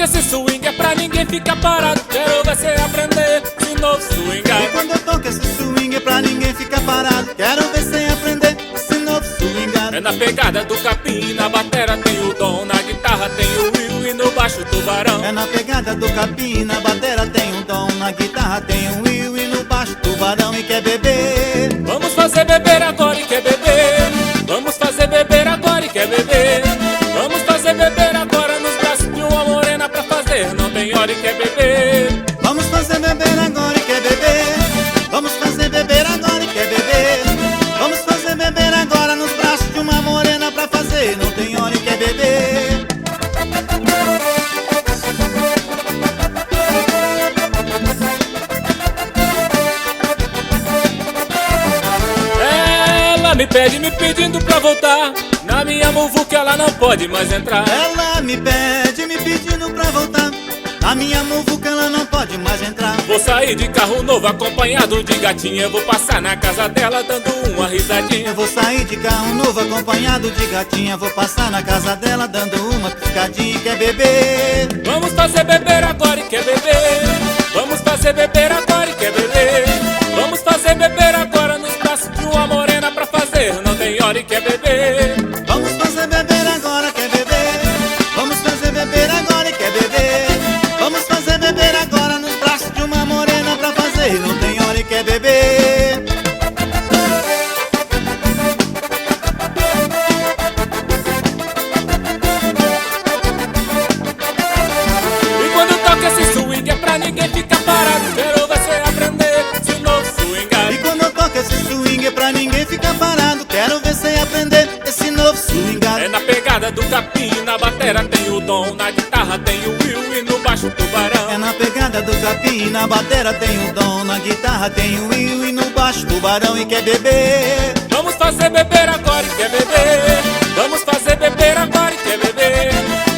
toco esse swing é pra ninguém ficar parado. Quero ver você aprender esse novo swingar. E quando eu toco esse swing é pra ninguém ficar parado. Quero ver você aprender esse novo swingar. É na pegada do capim, na batera tem o dom, na guitarra tem o Will e no baixo o tubarão. É na pegada do capim, na batera tem um dom, na guitarra tem um Will e no baixo tubarão. E quer beber? Vamos fazer beber agora e quer beber. Vamos fazer beber agora e quer beber. Vamos fazer beber agora nos braços de uma morena pra fazer. Não tem hora e quer beber. Vamos fazer beber agora e quer beber. Vamos fazer beber agora e quer beber. Vamos fazer beber agora nos braços de uma morena pra fazer. Não tem hora e quer beber. Ela me pede, me pedindo pra voltar. Na minha muvuca ela não pode mais entrar. Ela me pede, me pedindo pra voltar. Na minha muvuca ela não pode mais entrar. Vou sair de carro novo acompanhado de gatinha. Vou passar na casa dela dando uma risadinha. Eu vou sair de carro novo acompanhado de gatinha. Vou passar na casa dela dando uma piscadinha. E quer beber? Vamos fazer beber agora e quer beber. Vamos fazer beber agora e quer beber. Vamos fazer beber agora nos braços de uma morena pra fazer. Não tem hora e quer beber. Vamos fazer beber agora, quer beber? Vamos fazer beber agora e quer beber? Vamos fazer beber agora nos braços de uma morena pra fazer. Não tem hora e quer beber. E quando toca esse swing é pra ninguém ficar parado. Quero ver você aprender esse novo swingar. E quando eu toco esse swing é pra ninguém ficar parado. Quero ver você aprender esse novo swingar. É na pegada do capim, na batera tem o dom, na guitarra tem o Will e no baixo o tubarão. É na pegada do capim, na batera tem o dom, na guitarra tem o Will e no baixo tubarão. E quer beber? Vamos fazer beber agora e quer beber. Vamos fazer beber agora e quer beber.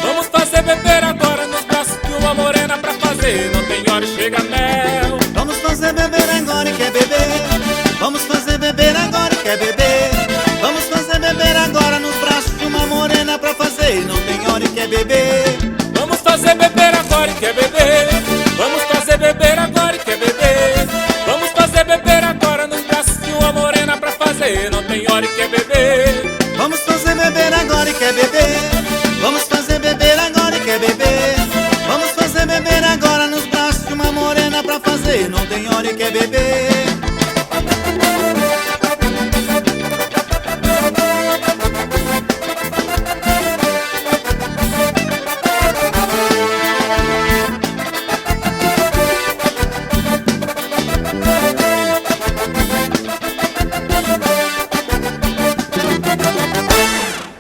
Vamos fazer beber agora nos braços de uma morena pra fazer. Não tem hora e chega mel. Vamos fazer beber agora e quer beber? Vamos fazer beber agora e quer beber? Vamos fazer beber agora nos braços de uma morena pra fazer. Não tem hora e quer beber? Vamos fazer beber agora e quer beber. Vamos fazer beber agora e quer beber. Vamos fazer beber agora nos braços de uma morena pra fazer. Não tem hora e quer beber. Vamos fazer beber agora e quer beber? Vamos fazer beber agora e quer beber? Vamos fazer beber agora nos braços de uma morena pra fazer. Não tem hora e quer beber?